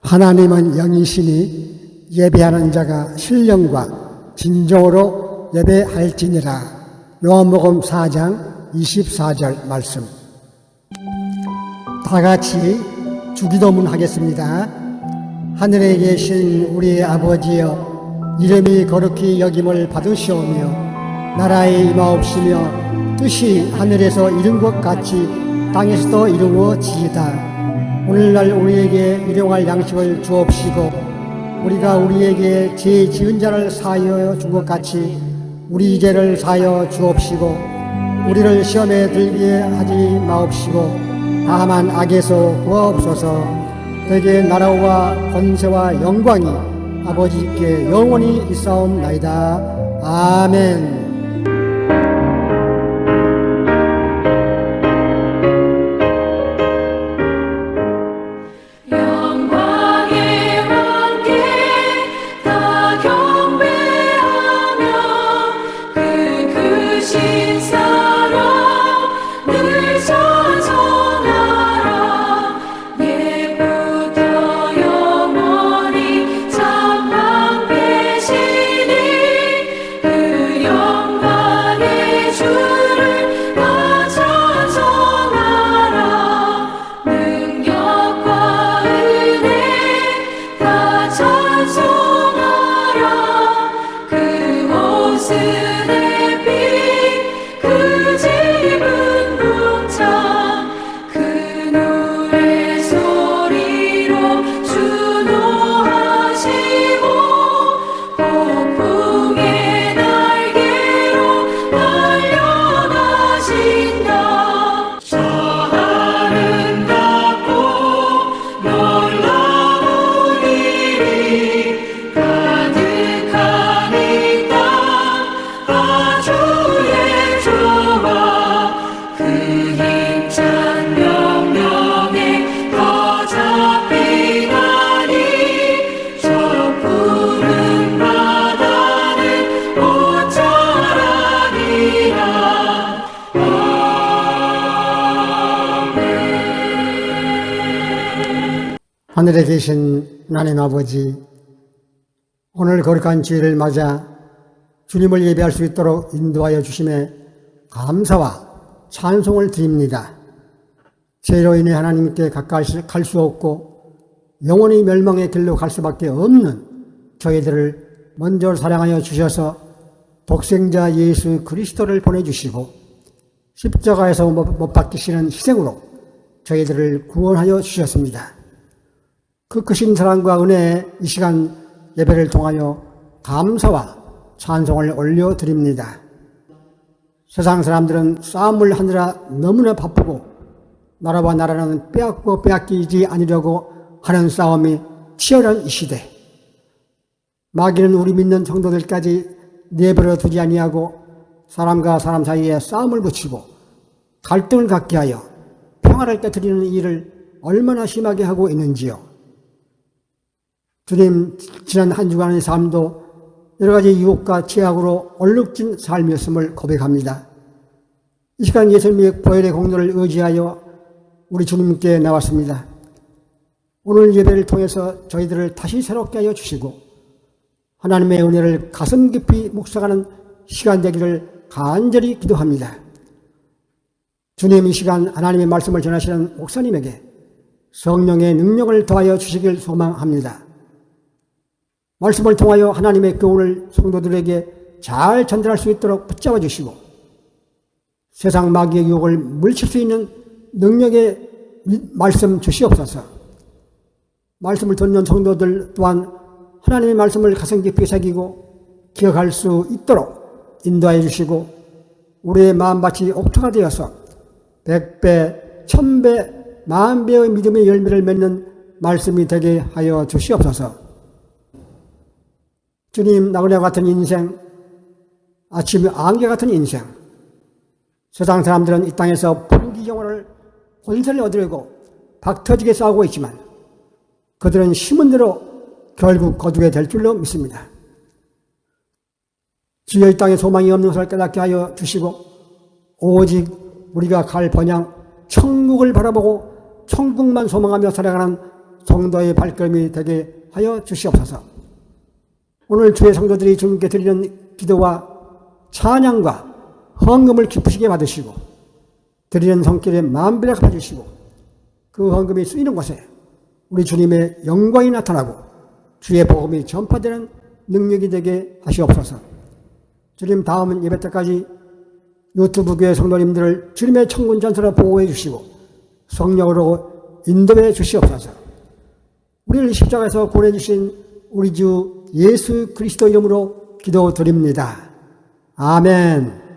하나님은 영이시니 예배하는 자가 신령과 진정으로 예배할지니라. 요한복음 4장 24절 말씀. 다 같이 주기도문 하겠습니다. 하늘에 계신 우리 아버지여, 이름이 거룩히 여김을 받으시오며 나라의 임하옵시며 뜻이 하늘에서 이룬 것 같이 땅에서도 이루어지이다. 오늘날 우리에게 일용할 양식을 주옵시고 우리가 우리에게 죄 지은 자를 사하여 준 것 같이 우리 죄를 사하여 주옵시고 우리를 시험에 들게 하지 마옵시고 다만 악에서 구하옵소서. 대개 나라와 권세와 영광이 아버지께 영원히 있사옵나이다. 아멘. 하늘에 계신 하나님 아버지, 오늘 거룩한 주일을 맞아 주님을 예배할 수 있도록 인도하여 주심에 감사와 찬송을 드립니다. 죄로 인해 하나님께 가까이 갈 수 없고 영원히 멸망의 길로 갈 수밖에 없는 저희들을 먼저 사랑하여 주셔서 독생자 예수 그리스도를 보내주시고 십자가에서 못 박히시는 희생으로 저희들을 구원하여 주셨습니다. 그 크신 사랑과 은혜에 이 시간 예배를 통하여 감사와 찬송을 올려드립니다. 세상 사람들은 싸움을 하느라 너무나 바쁘고 나라와 나라는 빼앗고 빼앗기지 아니려고 하는 싸움이 치열한 이 시대. 마귀는 우리 믿는 성도들까지 내버려 두지 아니하고 사람과 사람 사이에 싸움을 붙이고 갈등을 갖게 하여 평화를 깨트리는 일을 얼마나 심하게 하고 있는지요. 주님, 지난 한 주간의 삶도 여러 가지 유혹과 죄악으로 얼룩진 삶이었음을 고백합니다. 이 시간 예수님의 보혈의 공로를 의지하여 우리 주님께 나왔습니다. 오늘 예배를 통해서 저희들을 다시 새롭게 하여 주시고 하나님의 은혜를 가슴 깊이 묵상하는 시간 되기를 간절히 기도합니다. 주님, 이 시간 하나님의 말씀을 전하시는 목사님에게 성령의 능력을 더하여 주시길 소망합니다. 말씀을 통하여 하나님의 교훈을 성도들에게 잘 전달할 수 있도록 붙잡아 주시고 세상 마귀의 유혹을 물칠 수 있는 능력의 말씀 주시옵소서. 말씀을 듣는 성도들 또한 하나님의 말씀을 가슴 깊이 새기고 기억할 수 있도록 인도하여 주시고 우리의 마음밭이 옥토가 되어서 100배, 1000배, 10,000배의 믿음의 열매를 맺는 말씀이 되게 하여 주시옵소서. 주님, 나그네 같은 인생, 아침 안개 같은 인생, 세상 사람들은 이 땅에서 부귀영화를 권세를 얻으려고 박터지게 싸우고 있지만 그들은 힘은 대로 결국 거두게 될 줄로 믿습니다. 주여 이 땅에 소망이 없는 것을 깨닫게 하여 주시고 오직 우리가 갈 번향 천국을 바라보고 천국만 소망하며 살아가는 성도의 발걸음이 되게 하여 주시옵소서. 오늘 주의 성도들이 주님께 드리는 기도와 찬양과 헌금을 기쁘시게 받으시고 드리는 손길에 만배를 갚아주시고 그 헌금이 쓰이는 곳에 우리 주님의 영광이 나타나고 주의 복음이 전파되는 능력이 되게 하시옵소서. 주님 다음 예배 때까지 유튜브 교회 성도님들을 주님의 천군 전사로 보호해 주시고 성령으로 인도해 주시옵소서. 우리를 십자가에서 보내주신 우리 주 예수 그리스도 이름으로 기도드립니다. 아멘.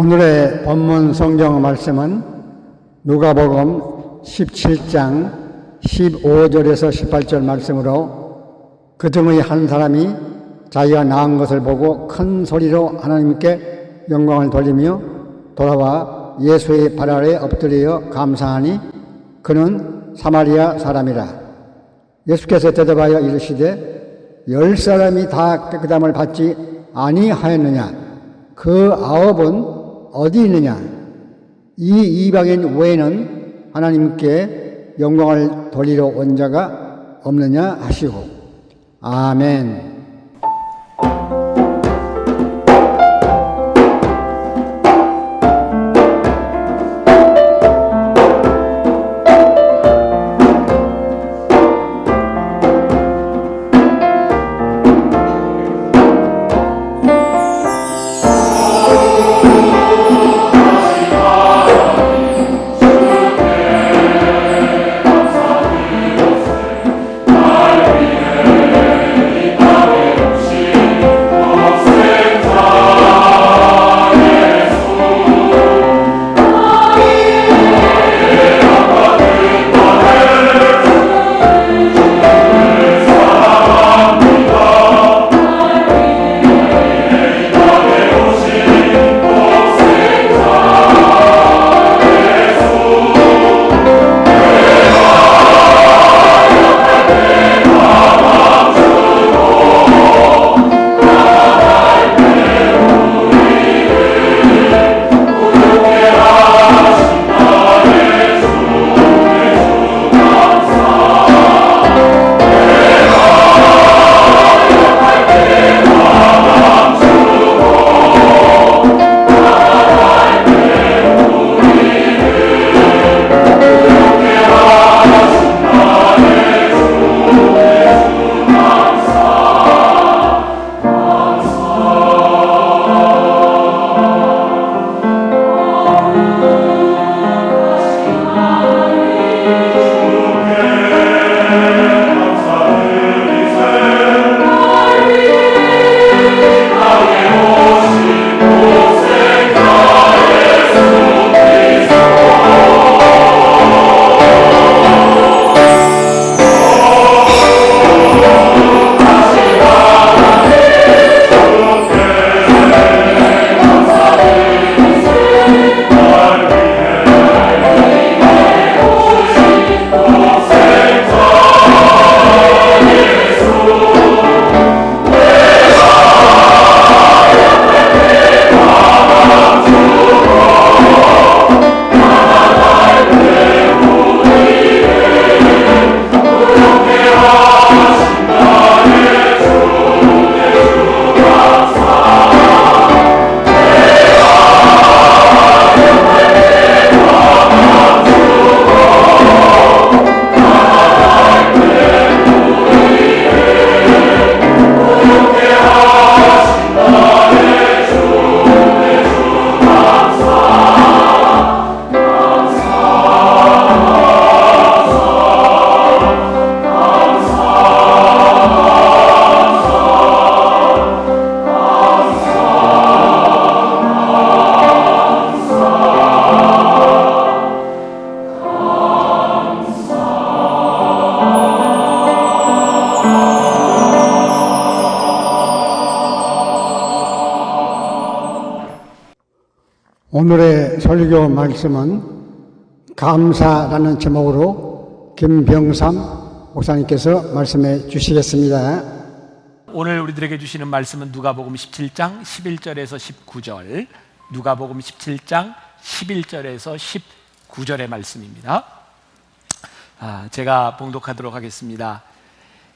오늘의 본문 성경 말씀은 누가복음 17장 15절에서 18절 말씀으로 그 중의 한 사람이 자기가 낳은 것을 보고 큰 소리로 하나님께 영광을 돌리며 돌아와 예수의 발 아래 엎드려 감사하니 그는 사마리아 사람이라. 예수께서 대답하여 이르시되 10사람이 다 깨끗함을 받지 아니하였느냐? 그 9은 어디 있느냐? 이 이방인 외에는 하나님께 영광을 돌리러 온 자가 없느냐 하시고. 아멘. 아 오늘의 설교 말씀은 감사라는 제목으로 김병삼 목사님께서 말씀해 주시겠습니다. 오늘 우리들에게 주시는 말씀은 누가복음 17장 11절에서 19절, 누가복음 17장 11절에서 19절의 말씀입니다. 제가 봉독하도록 하겠습니다.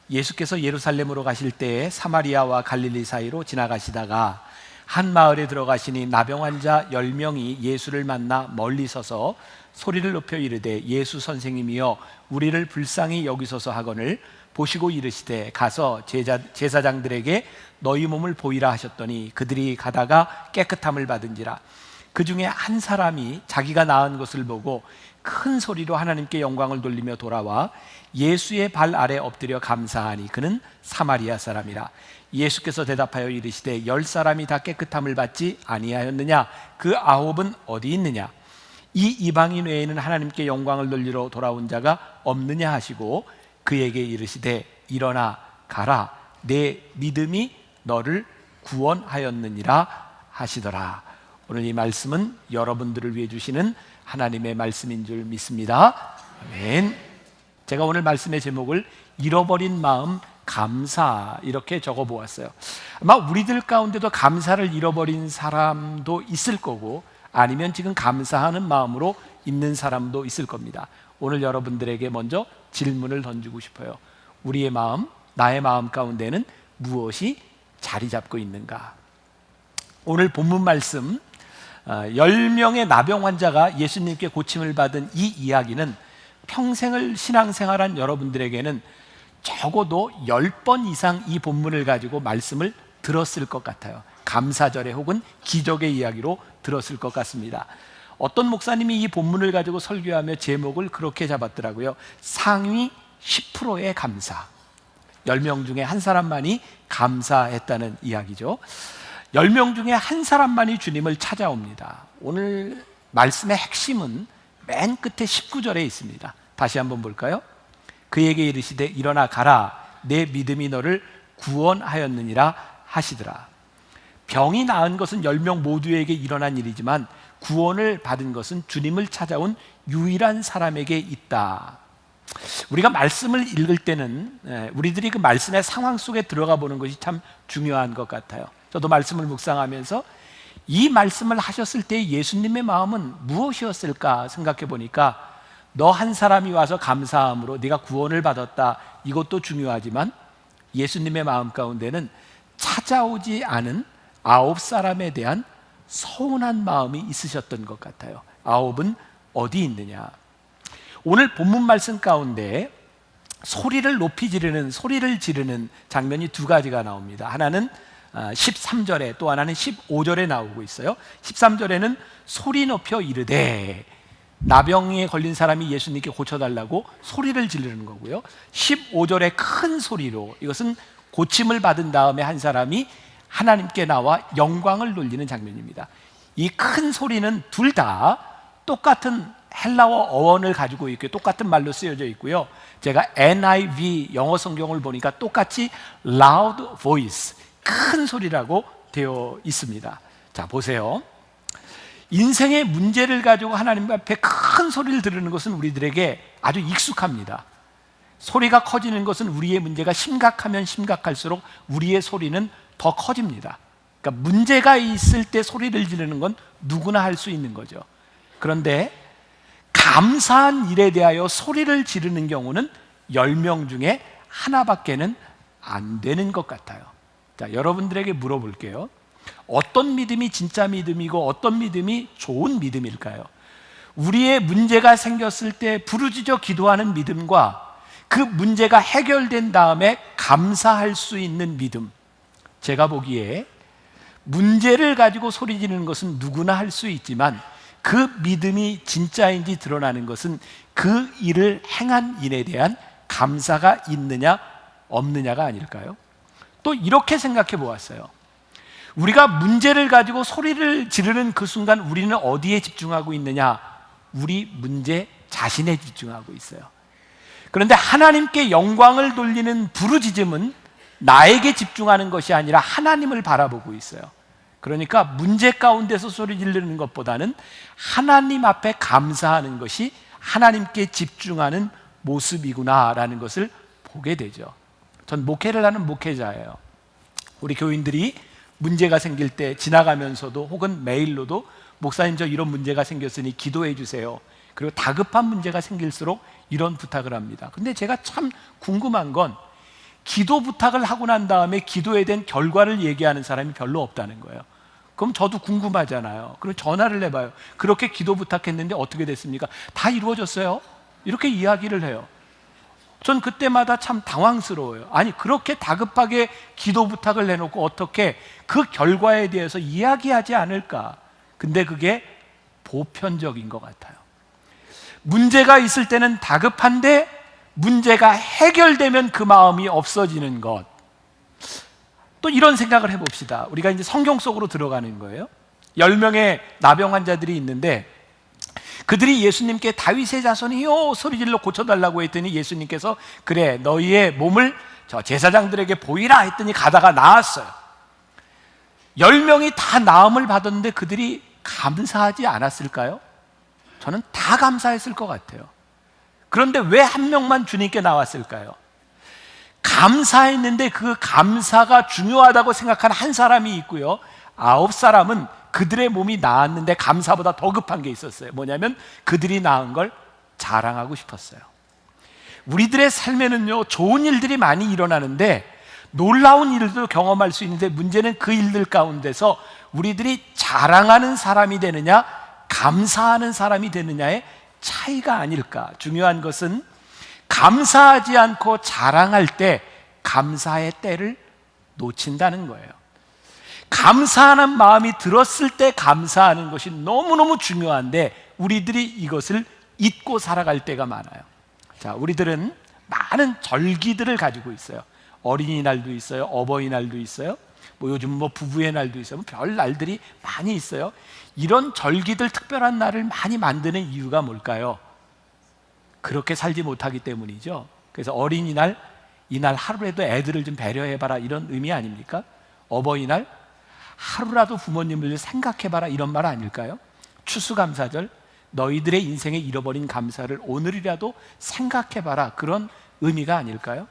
예수께서 예루살렘으로 가실 때에 사마리아와 갈릴리 사이로 지나가시다가 한 마을에 들어가시니 나병 환자 10명이 예수를 만나 멀리 서서 소리를 높여 이르되 예수 선생님이여 우리를 불쌍히 여기소서 하거늘 보시고 이르시되 가서 제사장들에게 너희 몸을 보이라 하셨더니 그들이 가다가 깨끗함을 받은지라. 그 중에 한 사람이 자기가 나은 것을 보고 큰 소리로 하나님께 영광을 돌리며 돌아와 예수의 발 아래 엎드려 감사하니 그는 사마리아 사람이라. 예수께서 대답하여 이르시되 10사람이 다 깨끗함을 받지 아니하였느냐? 그 9은 어디 있느냐? 이 이방인 외에는 하나님께 영광을 돌리러 돌아온 자가 없느냐 하시고 그에게 이르시되 일어나 가라 내 믿음이 너를 구원하였느니라 하시더라. 오늘 이 말씀은 여러분들을 위해 주시는 하나님의 말씀인 줄 믿습니다. 아멘. 제가 오늘 말씀의 제목을 잃어버린 마음 감사 이렇게 적어 보았어요. 아마 우리들 가운데도 감사를 잃어버린 사람도 있을 거고 아니면 지금 감사하는 마음으로 있는 사람도 있을 겁니다. 오늘 여러분들에게 먼저 질문을 던지고 싶어요. 우리의 마음, 나의 마음 가운데는 무엇이 자리 잡고 있는가? 오늘 본문 말씀 10명의 나병 환자가 예수님께 고침을 받은 이 이야기는 평생을 신앙생활한 여러분들에게는 적어도 10번 이상 이 본문을 가지고 말씀을 들었을 것 같아요. 감사절에 혹은 기적의 이야기로 들었을 것 같습니다. 어떤 목사님이 이 본문을 가지고 설교하며 제목을 그렇게 잡았더라고요. 상위 10%의 감사. 10명 중에 한 사람만이 감사했다는 이야기죠. 10명 중에 한 사람만이 주님을 찾아옵니다. 오늘 말씀의 핵심은 맨 끝에 19절에 있습니다. 다시 한번 볼까요? 그에게 이르시되 일어나 가라 내 믿음이 너를 구원하였느니라 하시더라. 병이 나은 것은 10명 모두에게 일어난 일이지만 구원을 받은 것은 주님을 찾아온 유일한 사람에게 있다. 우리가 말씀을 읽을 때는 우리들이 그 말씀의 상황 속에 들어가 보는 것이 참 중요한 것 같아요. 저도 말씀을 묵상하면서 이 말씀을 하셨을 때 예수님의 마음은 무엇이었을까 생각해 보니까 너 한 사람이 와서 감사함으로 네가 구원을 받았다, 이것도 중요하지만 예수님의 마음 가운데는 찾아오지 않은 9사람에 대한 서운한 마음이 있으셨던 것 같아요. 9은 어디 있느냐? 오늘 본문 말씀 가운데 소리를 높이 지르는, 소리를 지르는 장면이 두 가지가 나옵니다. 하나는 13절에, 또 하나는 15절에 나오고 있어요. 13절에는 소리 높여 이르되, 나병에 걸린 사람이 예수님께 고쳐달라고 소리를 지르는 거고요. 15절에 큰 소리로, 이것은 고침을 받은 다음에 한 사람이 하나님께 나와 영광을 돌리는 장면입니다. 이 큰 소리는 둘 다 똑같은 헬라어 어원을 가지고 있고 똑같은 말로 쓰여져 있고요. 제가 NIV 영어 성경을 보니까 똑같이 loud voice, 큰 소리라고 되어 있습니다. 자, 보세요. 인생의 문제를 가지고 하나님 앞에 큰 소리를 들으는 것은 우리들에게 아주 익숙합니다. 소리가 커지는 것은 우리의 문제가 심각하면 심각할수록 우리의 소리는 더 커집니다. 그러니까 문제가 있을 때 소리를 지르는 건 누구나 할 수 있는 거죠. 그런데 감사한 일에 대하여 소리를 지르는 경우는 10명 중에 하나밖에는 안 되는 것 같아요. 자, 여러분들에게 물어볼게요. 어떤 믿음이 진짜 믿음이고 어떤 믿음이 좋은 믿음일까요? 우리의 문제가 생겼을 때 부르짖어 기도하는 믿음과 그 문제가 해결된 다음에 감사할 수 있는 믿음, 제가 보기에 문제를 가지고 소리 지르는 것은 누구나 할 수 있지만 그 믿음이 진짜인지 드러나는 것은 그 일을 행한 일에 대한 감사가 있느냐 없느냐가 아닐까요? 또 이렇게 생각해 보았어요. 우리가 문제를 가지고 소리를 지르는 그 순간 우리는 어디에 집중하고 있느냐? 우리 문제 자신에 집중하고 있어요. 그런데 하나님께 영광을 돌리는 부르짖음은 나에게 집중하는 것이 아니라 하나님을 바라보고 있어요. 그러니까 문제 가운데서 소리 지르는 것보다는 하나님 앞에 감사하는 것이 하나님께 집중하는 모습이구나라는 것을 보게 되죠. 전 목회를 하는 목회자예요. 우리 교인들이 문제가 생길 때 지나가면서도 혹은 메일로도 목사님 저 이런 문제가 생겼으니 기도해 주세요. 그리고 다급한 문제가 생길수록 이런 부탁을 합니다. 근데 제가 참 궁금한 건 기도 부탁을 하고 난 다음에 기도에 대한 결과를 얘기하는 사람이 별로 없다는 거예요. 그럼 저도 궁금하잖아요. 그럼 전화를 해봐요. 그렇게 기도 부탁했는데 어떻게 됐습니까? 다 이루어졌어요? 이렇게 이야기를 해요. 전 그때마다 참 당황스러워요. 아니 그렇게 다급하게 기도 부탁을 해놓고 어떻게 그 결과에 대해서 이야기하지 않을까? 근데 그게 보편적인 것 같아요. 문제가 있을 때는 다급한데 문제가 해결되면 그 마음이 없어지는 것. 또 이런 생각을 해봅시다. 우리가 이제 성경 속으로 들어가는 거예요. 10명의 나병 환자들이 있는데 그들이 예수님께 다윗의 자손이요 소리질러 고쳐달라고 했더니 예수님께서 그래 너희의 몸을 저 제사장들에게 보이라 했더니 가다가 나았어요. 10명이 다 나음을 받았는데 그들이 감사하지 않았을까요? 저는 다 감사했을 것 같아요. 그런데 왜 한 명만 주님께 나왔을까요? 감사했는데 그 감사가 중요하다고 생각한 한 사람이 있고요, 9사람은 그들의 몸이 나았는데 감사보다 더 급한 게 있었어요. 뭐냐면 그들이 나은 걸 자랑하고 싶었어요. 우리들의 삶에는요 좋은 일들이 많이 일어나는데 놀라운 일들도 경험할 수 있는데 문제는 그 일들 가운데서 우리들이 자랑하는 사람이 되느냐 감사하는 사람이 되느냐의 차이가 아닐까. 중요한 것은 감사하지 않고 자랑할 때 감사의 때를 놓친다는 거예요. 감사하는 마음이 들었을 때 감사하는 것이 너무너무 중요한데 우리들이 이것을 잊고 살아갈 때가 많아요. 자, 우리들은 많은 절기들을 가지고 있어요. 어린이날도 있어요. 어버이날도 있어요. 요즘 부부의 날도 있어요. 별 날들이 많이 있어요. 이런 절기들 특별한 날을 많이 만드는 이유가 뭘까요? 그렇게 살지 못하기 때문이죠. 그래서 어린이날, 이날 하루라도 애들을 좀 배려해봐라 이런 의미 아닙니까? 어버이날, 하루라도 부모님을 생각해봐라 이런 말 아닐까요? 추수감사절, 너희들의 인생에 잃어버린 감사를 오늘이라도 생각해봐라 그런 의미가 아닐까요?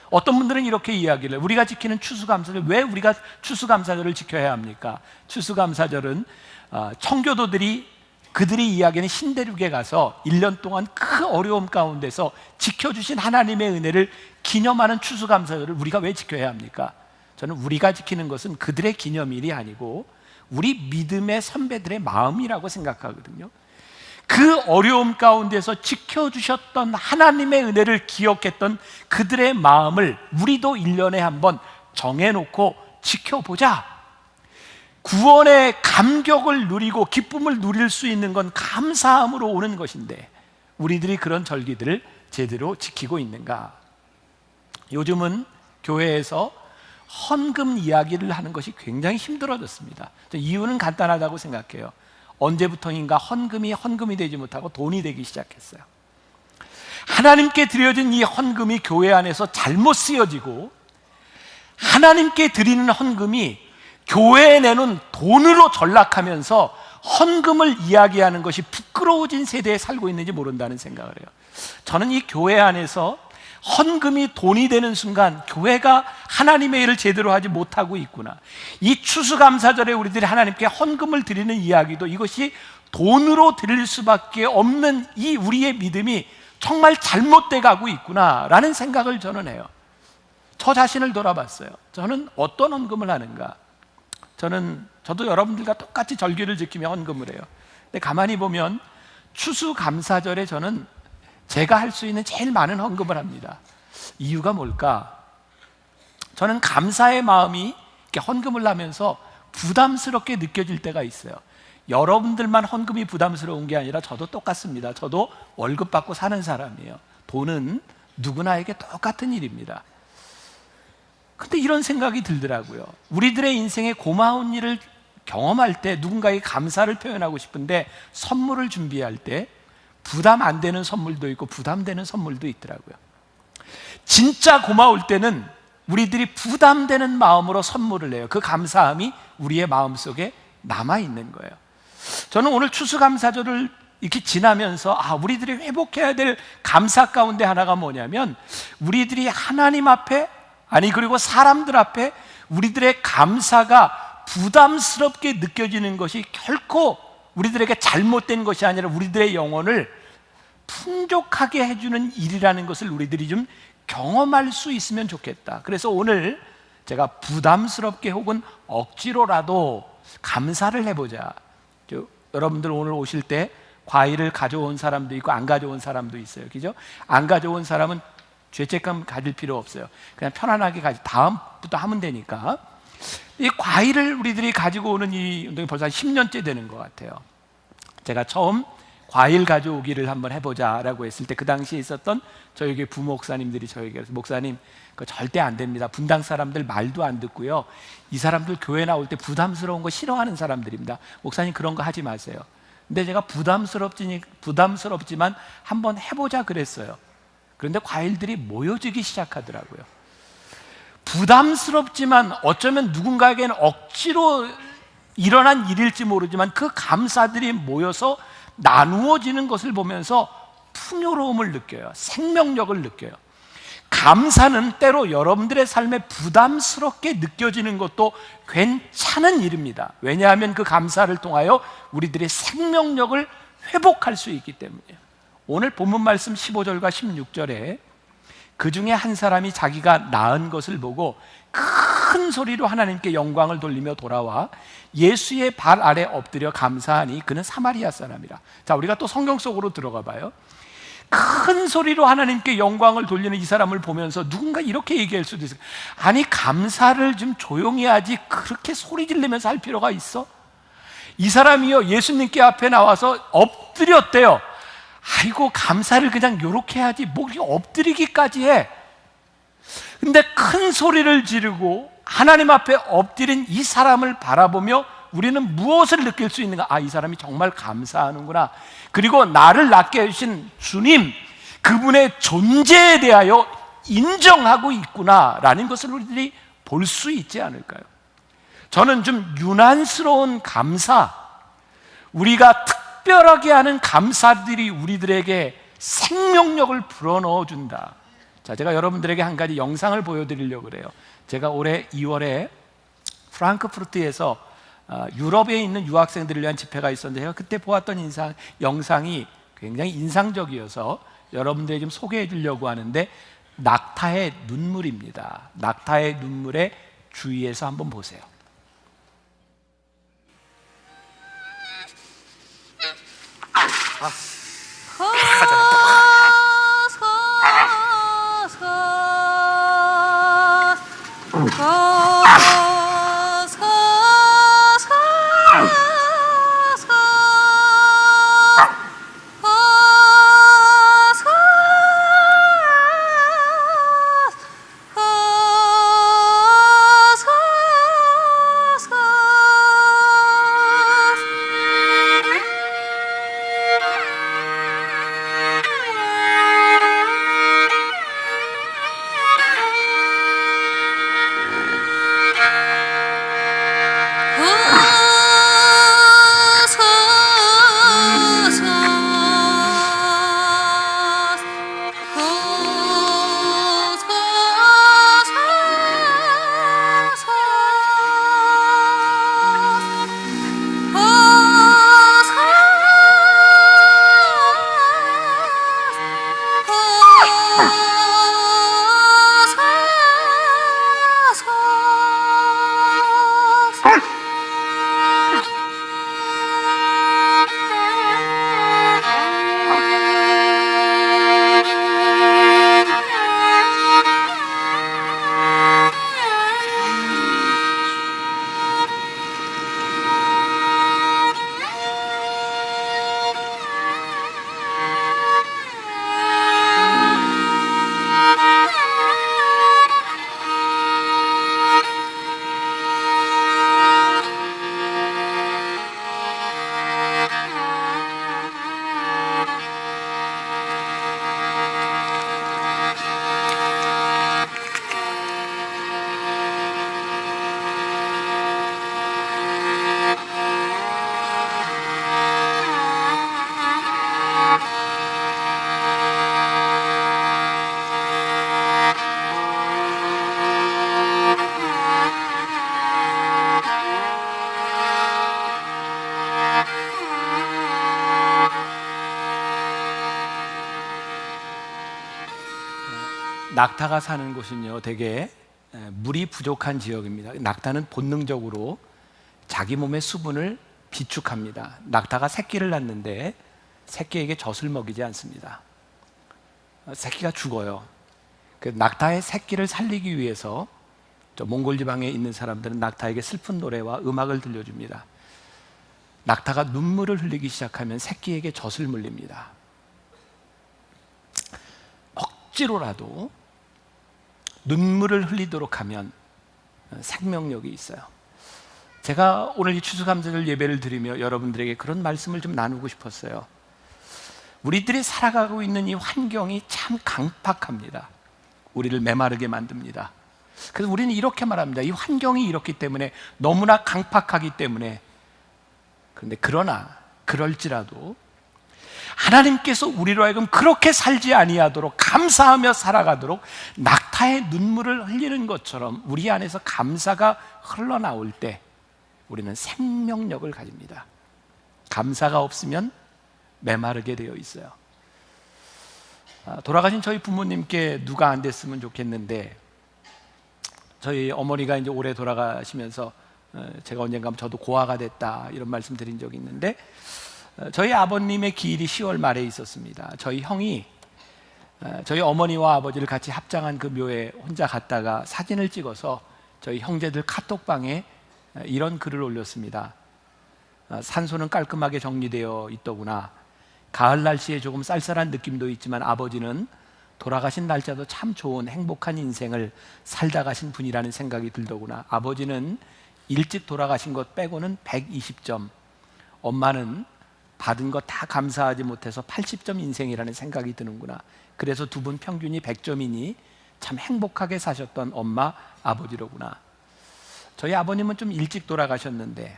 어떤 분들은 이렇게 이야기를 해요. 우리가 지키는 추수감사절, 왜 우리가 추수감사절을 지켜야 합니까? 추수감사절은 청교도들이 그들이 이야기하는 신대륙에 가서 1년 동안 그 어려움 가운데서 지켜주신 하나님의 은혜를 기념하는 추수감사절을 우리가 왜 지켜야 합니까? 저는 우리가 지키는 것은 그들의 기념일이 아니고 우리 믿음의 선배들의 마음이라고 생각하거든요. 그 어려움 가운데서 지켜주셨던 하나님의 은혜를 기억했던 그들의 마음을 우리도 1년에 한번 정해놓고 지켜보자. 구원의 감격을 누리고 기쁨을 누릴 수 있는 건 감사함으로 오는 것인데 우리들이 그런 절기들을 제대로 지키고 있는가? 요즘은 교회에서 헌금 이야기를 하는 것이 굉장히 힘들어졌습니다. 이유는 간단하다고 생각해요. 언제부터인가 헌금이 되지 못하고 돈이 되기 시작했어요. 하나님께 드려진 이 헌금이 교회 안에서 잘못 쓰여지고 하나님께 드리는 헌금이 교회에 내는 돈으로 전락하면서 헌금을 이야기하는 것이 부끄러워진 세대에 살고 있는지 모른다는 생각을 해요. 저는 이 교회 안에서 헌금이 돈이 되는 순간 교회가 하나님의 일을 제대로 하지 못하고 있구나. 이 추수감사절에 우리들이 하나님께 헌금을 드리는 이야기도 이것이 돈으로 드릴 수밖에 없는 이 우리의 믿음이 정말 잘못돼 가고 있구나라는 생각을 저는 해요. 저 자신을 돌아봤어요. 저는 어떤 헌금을 하는가? 저도 여러분들과 똑같이 절기를 지키며 헌금을 해요. 근데 가만히 보면 추수감사절에 저는 제가 할 수 있는 제일 많은 헌금을 합니다. 이유가 뭘까? 저는 감사의 마음이 이렇게 헌금을 하면서 부담스럽게 느껴질 때가 있어요. 여러분들만 헌금이 부담스러운 게 아니라 저도 똑같습니다. 저도 월급 받고 사는 사람이에요. 돈은 누구나에게 똑같은 일입니다. 근데 이런 생각이 들더라고요. 우리들의 인생에 고마운 일을 경험할 때 누군가에게 감사를 표현하고 싶은데 선물을 준비할 때 부담 안 되는 선물도 있고 부담되는 선물도 있더라고요. 진짜 고마울 때는 우리들이 부담되는 마음으로 선물을 해요. 그 감사함이 우리의 마음속에 남아있는 거예요. 저는 오늘 추수감사절을 이렇게 지나면서 우리들이 회복해야 될 감사 가운데 하나가 뭐냐면, 우리들이 하나님 앞에, 그리고 사람들 앞에 우리들의 감사가 부담스럽게 느껴지는 것이 결코 우리들에게 잘못된 것이 아니라 우리들의 영혼을 풍족하게 해주는 일이라는 것을 우리들이 좀 경험할 수 있으면 좋겠다. 그래서 오늘 제가 부담스럽게 혹은 억지로라도 감사를 해보자. 여러분들 오늘 오실 때 과일을 가져온 사람도 있고 안 가져온 사람도 있어요. 그죠? 안 가져온 사람은 죄책감 가질 필요 없어요. 그냥 편안하게 다음부터 하면 되니까. 이 과일을 우리들이 가지고 오는 이 운동이 벌써 10년째 되는 것 같아요. 제가 처음 과일 가져오기를 한번 해보자라고 했을 때 그 당시에 있었던 저희 교회 부목사님들이 저에게 그래서 목사님 그거 절대 안 됩니다. 분당 사람들 말도 안 듣고요. 이 사람들 교회 나올 때 부담스러운 거 싫어하는 사람들입니다. 목사님 그런 거 하지 마세요. 근데 제가 부담스럽지만 한번 해보자 그랬어요. 그런데 과일들이 모여지기 시작하더라고요. 부담스럽지만 어쩌면 누군가에게는 억지로 일어난 일일지 모르지만 그 감사들이 모여서 나누어지는 것을 보면서 풍요로움을 느껴요. 생명력을 느껴요. 감사는 때로 여러분들의 삶에 부담스럽게 느껴지는 것도 괜찮은 일입니다. 왜냐하면 그 감사를 통하여 우리들의 생명력을 회복할 수 있기 때문이에요. 오늘 본문 말씀 15절과 16절에 그 중에 한 사람이 자기가 낳은 것을 보고 큰 소리로 하나님께 영광을 돌리며 돌아와 예수의 발 아래 엎드려 감사하니 그는 사마리아 사람이라. 자, 우리가 또 성경 속으로 들어가 봐요. 큰 소리로 하나님께 영광을 돌리는 이 사람을 보면서 누군가 이렇게 얘기할 수도 있어요. 아니, 감사를 좀 조용히 하지 그렇게 소리 지르면서 할 필요가 있어? 이 사람이요, 예수님께 앞에 나와서 엎드렸대요. 아이고, 감사를 그냥 요렇게 하지 뭐 그렇게 엎드리기까지 해. 근데 큰 소리를 지르고 하나님 앞에 엎드린 이 사람을 바라보며 우리는 무엇을 느낄 수 있는가? 이 사람이 정말 감사하는구나. 그리고 나를 낳게 해주신 주님, 그분의 존재에 대하여 인정하고 있구나라는 것을 우리들이 볼 수 있지 않을까요? 저는 좀 유난스러운 감사, 우리가 특별하게 하는 감사들이 우리들에게 생명력을 불어넣어 준다. 자, 제가 여러분들에게 한 가지 영상을 보여드리려고 그래요. 제가 올해 2월에 프랑크푸르트에서 유럽에 있는 유학생들을 위한 집회가 있었는데 제가 그때 보았던 영상이 굉장히 인상적이어서 여러분들에게 좀 소개해 주려고 하는데, 낙타의 눈물입니다. 낙타의 눈물에 주의해서 한번 보세요. 낙타가 사는 곳은요, 되게 물이 부족한 지역입니다. 낙타는 본능적으로 자기 몸의 수분을 비축합니다. 낙타가 새끼를 낳는데 새끼에게 젖을 먹이지 않습니다. 새끼가 죽어요. 그 낙타의 새끼를 살리기 위해서 저 몽골 지방에 있는 사람들은 낙타에게 슬픈 노래와 음악을 들려줍니다. 낙타가 눈물을 흘리기 시작하면 새끼에게 젖을 물립니다. 억지로라도 눈물을 흘리도록 하면 생명력이 있어요. 제가 오늘 이 추수감사절 예배를 드리며 여러분들에게 그런 말씀을 좀 나누고 싶었어요. 우리들이 살아가고 있는 이 환경이 참 강팍합니다. 우리를 메마르게 만듭니다. 그래서 우리는 이렇게 말합니다. 이 환경이 이렇기 때문에, 너무나 강팍하기 때문에. 그런데 그럴지라도 하나님께서 우리로 하여금 그렇게 살지 아니하도록, 감사하며 살아가도록 낙타의 눈물을 흘리는 것처럼 우리 안에서 감사가 흘러나올 때 우리는 생명력을 가집니다. 감사가 없으면 메마르게 되어 있어요. 돌아가신 저희 부모님께 누가 안 됐으면 좋겠는데, 저희 어머니가 이제 올해 돌아가시면서 제가 언젠가 저도 고아가 됐다 이런 말씀 드린 적이 있는데, 저희 아버님의 기일이 10월 말에 있었습니다. 저희 형이 저희 어머니와 아버지를 같이 합장한 그 묘에 혼자 갔다가 사진을 찍어서 저희 형제들 카톡방에 이런 글을 올렸습니다. 산소는 깔끔하게 정리되어 있더구나. 가을 날씨에 조금 쌀쌀한 느낌도 있지만 아버지는 돌아가신 날짜도 참 좋은 행복한 인생을 살다 가신 분이라는 생각이 들더구나. 아버지는 일찍 돌아가신 것 빼고는 120점, 엄마는 받은 거 다 감사하지 못해서 80점 인생이라는 생각이 드는구나. 그래서 두 분 평균이 100점이니 참 행복하게 사셨던 엄마, 아버지로구나. 저희 아버님은 좀 일찍 돌아가셨는데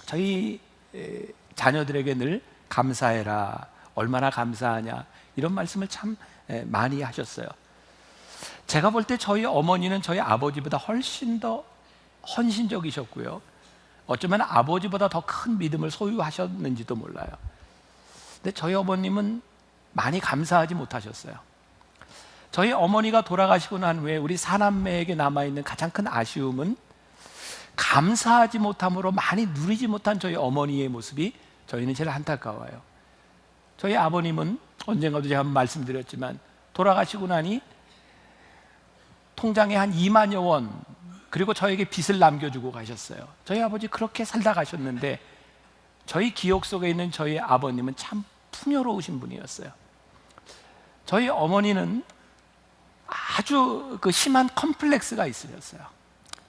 저희 자녀들에게 늘 감사해라, 얼마나 감사하냐, 이런 말씀을 참 많이 하셨어요. 제가 볼 때 저희 어머니는 저희 아버지보다 훨씬 더 헌신적이셨고요, 어쩌면 아버지보다 더 큰 믿음을 소유하셨는지도 몰라요. 근데 저희 어머님은 많이 감사하지 못하셨어요. 저희 어머니가 돌아가시고 난 후에 우리 사남매에게 남아있는 가장 큰 아쉬움은 감사하지 못함으로 많이 누리지 못한 저희 어머니의 모습이 저희는 제일 안타까워요. 저희 아버님은 언젠가도 제가 한번 말씀드렸지만 돌아가시고 나니 통장에 한 2만여 원, 그리고 저에게 빚을 남겨주고 가셨어요. 저희 아버지 그렇게 살다 가셨는데 저희 기억 속에 있는 저희 아버님은 참 풍요로우신 분이었어요. 저희 어머니는 아주 그 심한 컴플렉스가 있으셨어요.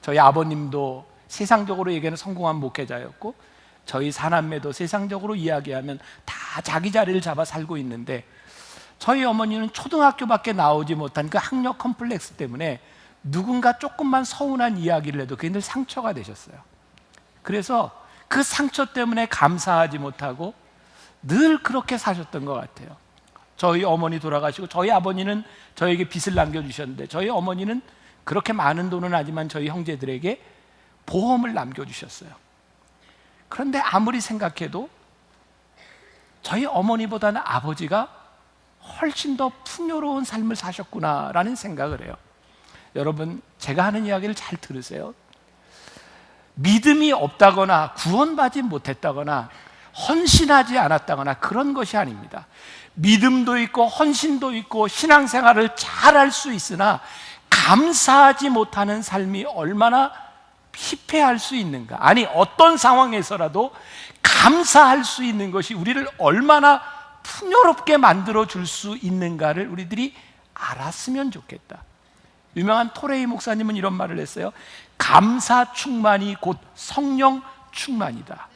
저희 아버님도 세상적으로 얘기하는 성공한 목회자였고 저희 사남매도 세상적으로 이야기하면 다 자기 자리를 잡아 살고 있는데 저희 어머니는 초등학교밖에 나오지 못한 그 학력 컴플렉스 때문에 누군가 조금만 서운한 이야기를 해도 그게 늘 상처가 되셨어요. 그래서 그 상처 때문에 감사하지 못하고 늘 그렇게 사셨던 것 같아요. 저희 어머니 돌아가시고 저희 아버지는 저에게 빚을 남겨주셨는데 저희 어머니는 그렇게 많은 돈은 아니지만 저희 형제들에게 보험을 남겨주셨어요. 그런데 아무리 생각해도 저희 어머니보다는 아버지가 훨씬 더 풍요로운 삶을 사셨구나라는 생각을 해요. 여러분, 제가 하는 이야기를 잘 들으세요. 믿음이 없다거나 구원받지 못했다거나 헌신하지 않았다거나 그런 것이 아닙니다. 믿음도 있고 헌신도 있고 신앙생활을 잘할 수 있으나 감사하지 못하는 삶이 얼마나 피폐할 수 있는가. 아니, 어떤 상황에서라도 감사할 수 있는 것이 우리를 얼마나 풍요롭게 만들어 줄 수 있는가를 우리들이 알았으면 좋겠다. 유명한 토레이 목사님은 이런 말을 했어요. 감사 충만이 곧 성령 충만이다.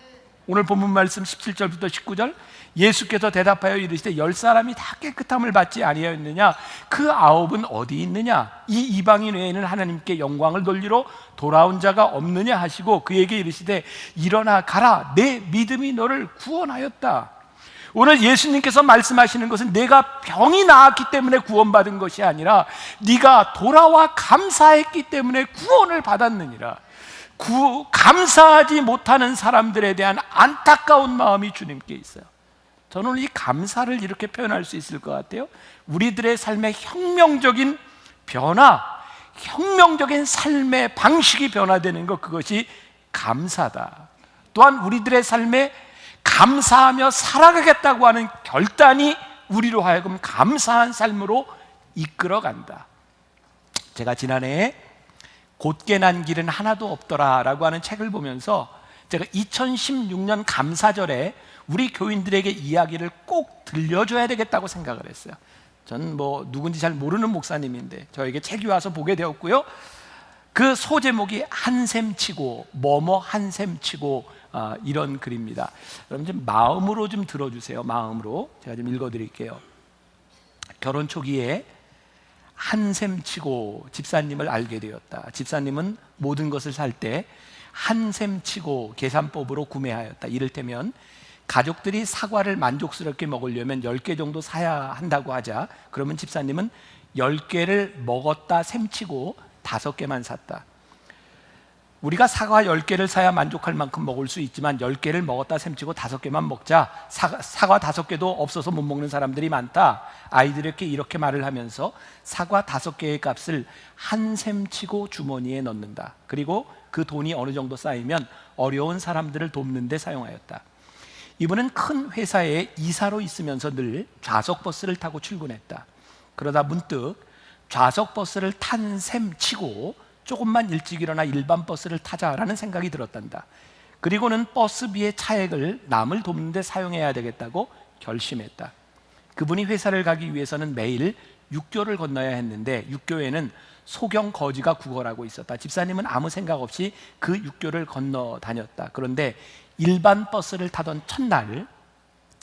오늘 본문 말씀 17절부터 19절, 예수께서 대답하여 이르시되 10사람이 다 깨끗함을 받지 아니하였느냐? 그 9은 어디 있느냐? 이 이방인 외에는 하나님께 영광을 돌리러 돌아온 자가 없느냐 하시고 그에게 이르시되 일어나 가라, 내 믿음이 너를 구원하였다. 오늘 예수님께서 말씀하시는 것은 내가 병이 나았기 때문에 구원받은 것이 아니라 네가 돌아와 감사했기 때문에 구원을 받았느니라. 감사하지 못하는 사람들에 대한 안타까운 마음이 주님께 있어요. 저는 이 감사를 이렇게 표현할 수 있을 것 같아요. 우리들의 삶의 혁명적인 변화, 혁명적인 삶의 방식이 변화되는 것, 그것이 감사다. 또한 우리들의 삶에 감사하며 살아가겠다고 하는 결단이 우리로 하여금 감사한 삶으로 이끌어간다. 제가 지난해에 곧게 난 길은 하나도 없더라 라고 하는 책을 보면서 제가 2016년 감사절에 우리 교인들에게 이야기를 꼭 들려줘야 되겠다고 생각을 했어요. 저는 누군지 잘 모르는 목사님인데 저에게 책이 와서 보게 되었고요. 그 소제목이 한샘치고 뭐뭐 한샘치고 이런 글입니다. 여러분 좀 마음으로 좀 들어주세요. 마음으로 제가 좀 읽어드릴게요. 결혼 초기에 한샘치고 집사님을 알게 되었다. 집사님은 모든 것을 살 때 한샘치고 계산법으로 구매하였다. 이를테면 가족들이 사과를 만족스럽게 먹으려면 10개 정도 사야 한다고 하자. 그러면 집사님은 10개를 먹었다 셈치고 5개만 샀다. 우리가 사과 10개를 사야 만족할 만큼 먹을 수 있지만 10개를 먹었다 셈치고 5개만 먹자. 사과 5개도 없어서 못 먹는 사람들이 많다. 아이들에게 이렇게 말을 하면서 사과 5개의 값을 한 셈치고 주머니에 넣는다. 그리고 그 돈이 어느 정도 쌓이면 어려운 사람들을 돕는 데 사용하였다. 이분은 큰 회사에 이사로 있으면서 늘 좌석버스를 타고 출근했다. 그러다 문득 좌석버스를 탄 셈 치고 조금만 일찍 일어나 일반 버스를 타자라는 생각이 들었단다. 그리고는 버스비의 차액을 남을 돕는 데 사용해야 되겠다고 결심했다. 그분이 회사를 가기 위해서는 매일 육교를 건너야 했는데 육교에는 소경 거지가 구걸하고 있었다. 집사님은 아무 생각 없이 그 육교를 건너 다녔다. 그런데 일반 버스를 타던 첫날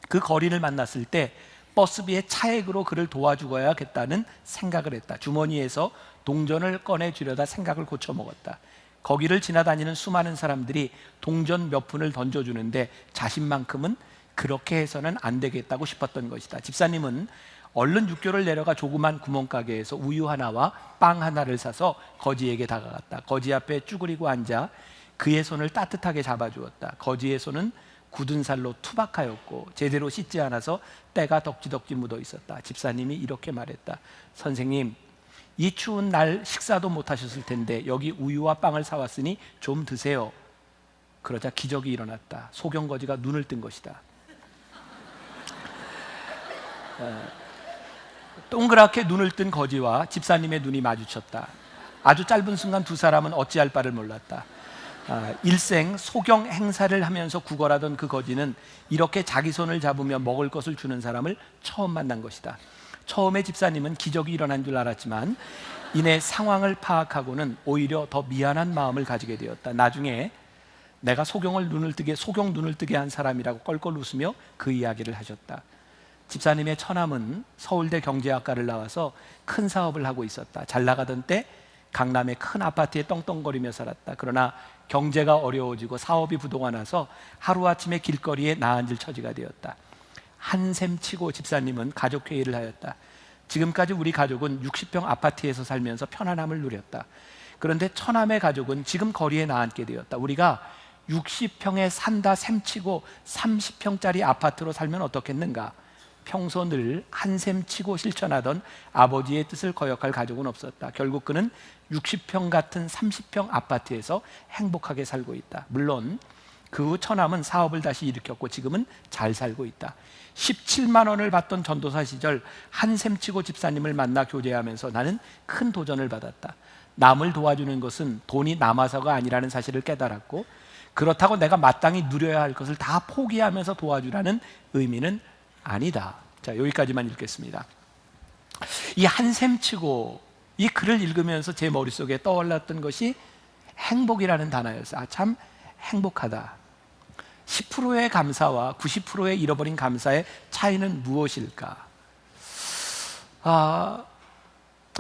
그 거리를 만났을 때 버스비의 차액으로 그를 도와주어야겠다는 생각을 했다. 주머니에서 동전을 꺼내주려다 생각을 고쳐먹었다. 거기를 지나다니는 수많은 사람들이 동전 몇 푼을 던져주는데 자신만큼은 그렇게 해서는 안 되겠다고 싶었던 것이다. 집사님은 얼른 육교를 내려가 조그만 구멍가게에서 우유 하나와 빵 하나를 사서 거지에게 다가갔다. 거지 앞에 쭈그리고 앉아 그의 손을 따뜻하게 잡아주었다. 거지의 손은 굳은 살로 투박하였고 제대로 씻지 않아서 때가 덕지덕지 묻어 있었다. 집사님이 이렇게 말했다. 선생님, 이 추운 날 식사도 못 하셨을 텐데 여기 우유와 빵을 사왔으니 좀 드세요. 그러자 기적이 일어났다. 소경거지가 눈을 뜬 것이다. 동그랗게 눈을 뜬 거지와 집사님의 눈이 마주쳤다. 아주 짧은 순간 두 사람은 어찌할 바를 몰랐다. 일생 소경 행사를 하면서 구걸하던 그 거지는 이렇게 자기 손을 잡으며 먹을 것을 주는 사람을 처음 만난 것이다. 처음에 집사님은 기적이 일어난 줄 알았지만 이내 상황을 파악하고는 오히려 더 미안한 마음을 가지게 되었다. 나중에 내가 소경 눈을 뜨게 한 사람이라고 껄껄 웃으며 그 이야기를 하셨다. 집사님의 처남은 서울대 경제학과를 나와서 큰 사업을 하고 있었다. 잘 나가던 때 강남의 큰 아파트에 떵떵거리며 살았다. 그러나 경제가 어려워지고 사업이 부도가 나서 하루아침에 길거리에 나앉을 처지가 되었다. 한샘 치고 집사님은 가족회의를 하였다. 지금까지 우리 가족은 60평 아파트에서 살면서 편안함을 누렸다. 그런데 처남의 가족은 지금 거리에 나앉게 되었다. 우리가 60평에 산다 셈치고 30평짜리 아파트로 살면 어떻겠는가? 평소 늘 한샘 치고 실천하던 아버지의 뜻을 거역할 가족은 없었다. 결국 그는 60평 같은 30평 아파트에서 행복하게 살고 있다. 물론 그 후 처남은 사업을 다시 일으켰고 지금은 잘 살고 있다. 17만 원을 받던 전도사 시절 한샘 치고 집사님을 만나 교제하면서 나는 큰 도전을 받았다. 남을 도와주는 것은 돈이 남아서가 아니라는 사실을 깨달았고 그렇다고 내가 마땅히 누려야 할 것을 다 포기하면서 도와주라는 의미는 아니다. 자, 여기까지만 읽겠습니다. 이 한샘 치고 이 글을 읽으면서 제 머릿속에 떠올랐던 것이 행복이라는 단어였어요. 참 행복하다. 10%의 감사와 90%의 잃어버린 감사의 차이는 무엇일까?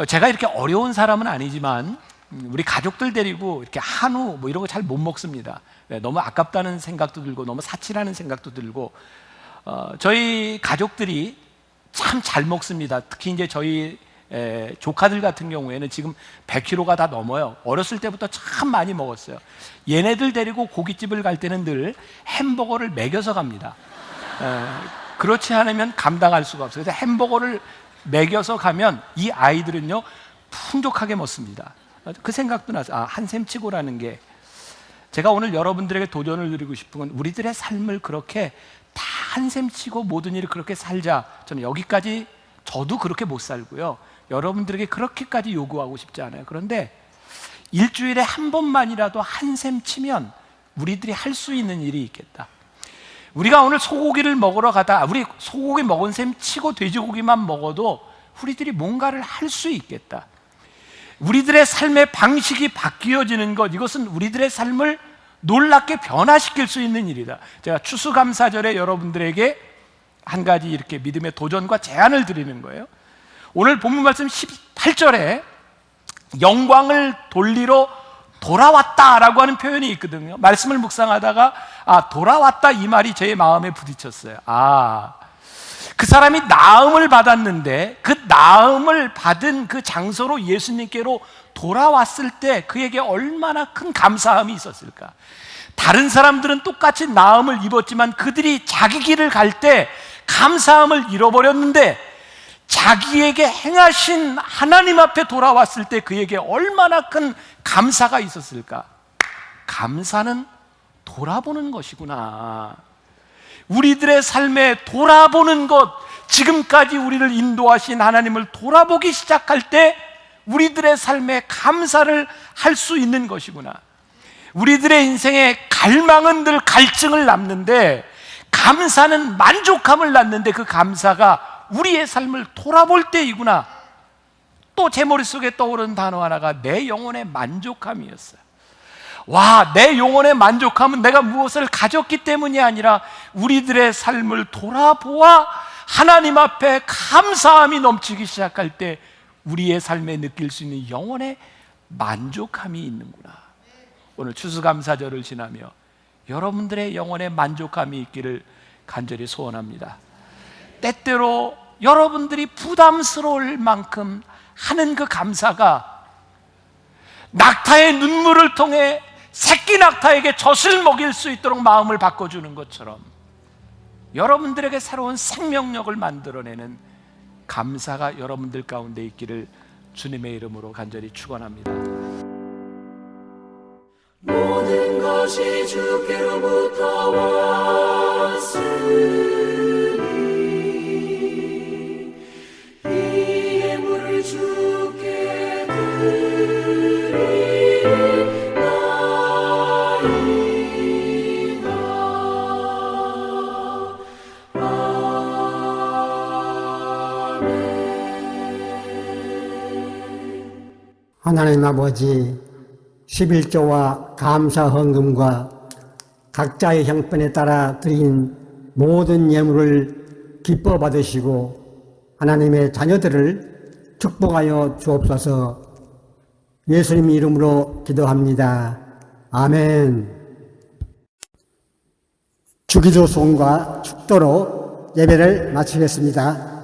제가 이렇게 어려운 사람은 아니지만 우리 가족들 데리고 이렇게 한우 이런 거 잘 못 먹습니다. 너무 아깝다는 생각도 들고 너무 사치라는 생각도 들고 저희 가족들이 참 잘 먹습니다. 특히 이제 저희 조카들 같은 경우에는 지금 100kg가 다 넘어요. 어렸을 때부터 참 많이 먹었어요. 얘네들 데리고 고깃집을 갈 때는 늘 햄버거를 먹여서 갑니다. 그렇지 않으면 감당할 수가 없어요. 그래서 햄버거를 먹여서 가면 이 아이들은요 풍족하게 먹습니다. 그 생각도 나서 한샘치고라는 게, 제가 오늘 여러분들에게 도전을 드리고 싶은 건 우리들의 삶을 그렇게 다 한샘치고 모든 일을 그렇게 살자. 저는 여기까지 저도 그렇게 못 살고요, 여러분들에게 그렇게까지 요구하고 싶지 않아요. 그런데 일주일에 한 번만이라도 한샘치면 우리들이 할 수 있는 일이 있겠다. 우리가 오늘 소고기를 먹으러 가다 우리 소고기 먹은 셈 치고 돼지고기만 먹어도 우리들이 뭔가를 할 수 있겠다. 우리들의 삶의 방식이 바뀌어지는 것, 이것은 우리들의 삶을 놀랍게 변화시킬 수 있는 일이다. 제가 추수감사절에 여러분들에게 한 가지 이렇게 믿음의 도전과 제안을 드리는 거예요. 오늘 본문 말씀 18절에 영광을 돌리러 돌아왔다라고 하는 표현이 있거든요. 말씀을 묵상하다가 돌아왔다 이 말이 제 마음에 부딪혔어요. 그 사람이 나음을 받았는데 그 나음을 받은 그 장소로 예수님께로 돌아왔을 때 그에게 얼마나 큰 감사함이 있었을까. 다른 사람들은 똑같이 나음을 입었지만 그들이 자기 길을 갈 때 감사함을 잃어버렸는데 자기에게 행하신 하나님 앞에 돌아왔을 때 그에게 얼마나 큰 감사가 있었을까. 감사는 돌아보는 것이구나. 우리들의 삶에 돌아보는 것, 지금까지 우리를 인도하신 하나님을 돌아보기 시작할 때 우리들의 삶에 감사를 할 수 있는 것이구나. 우리들의 인생에 갈망은 늘 갈증을 낳는데 감사는 만족함을 낳는데 그 감사가 우리의 삶을 돌아볼 때이구나. 또 제 머릿속에 떠오른 단어 하나가 내 영혼의 만족함이었어요. 내 영혼의 만족함은 내가 무엇을 가졌기 때문이 아니라 우리들의 삶을 돌아보아 하나님 앞에 감사함이 넘치기 시작할 때 우리의 삶에 느낄 수 있는 영혼의 만족함이 있는구나. 오늘 추수감사절을 지나며 여러분들의 영혼의 만족함이 있기를 간절히 소원합니다. 때때로 여러분들이 부담스러울 만큼 하는 그 감사가 낙타의 눈물을 통해 새끼 낙타에게 젖을 먹일 수 있도록 마음을 바꿔주는 것처럼 여러분들에게 새로운 생명력을 만들어내는 감사가 여러분들 가운데 있기를 주님의 이름으로 간절히 축원합니다. 모든 것이 주께로부터 왔으니 이 예물을 주께 하나님 아버지, 11조와 감사 헌금과 각자의 형편에 따라 드린 모든 예물을 기뻐 받으시고 하나님의 자녀들을 축복하여 주옵소서. 예수님 이름으로 기도합니다. 아멘. 주기도 송과 축도로 예배를 마치겠습니다.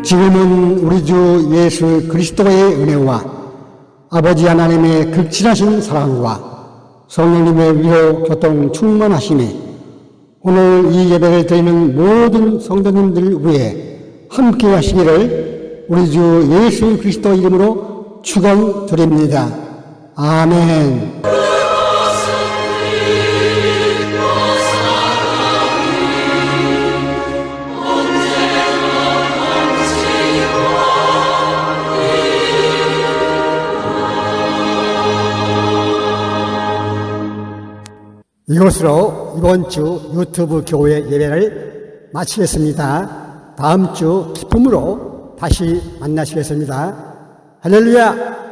지금은 우리 주 예수 그리스도의 은혜와 아버지 하나님의 극진하신 사랑과 성령님의 위로 교통 충만하심에 오늘 이 예배를 드리는 모든 성도님들 위해 함께 하시기를 우리 주 예수 그리스도 이름으로 축원드립니다. 아멘. 이것으로 이번 주 유튜브 교회 예배를 마치겠습니다. 다음 주 기쁨으로 다시 만나시겠습니다. 할렐루야!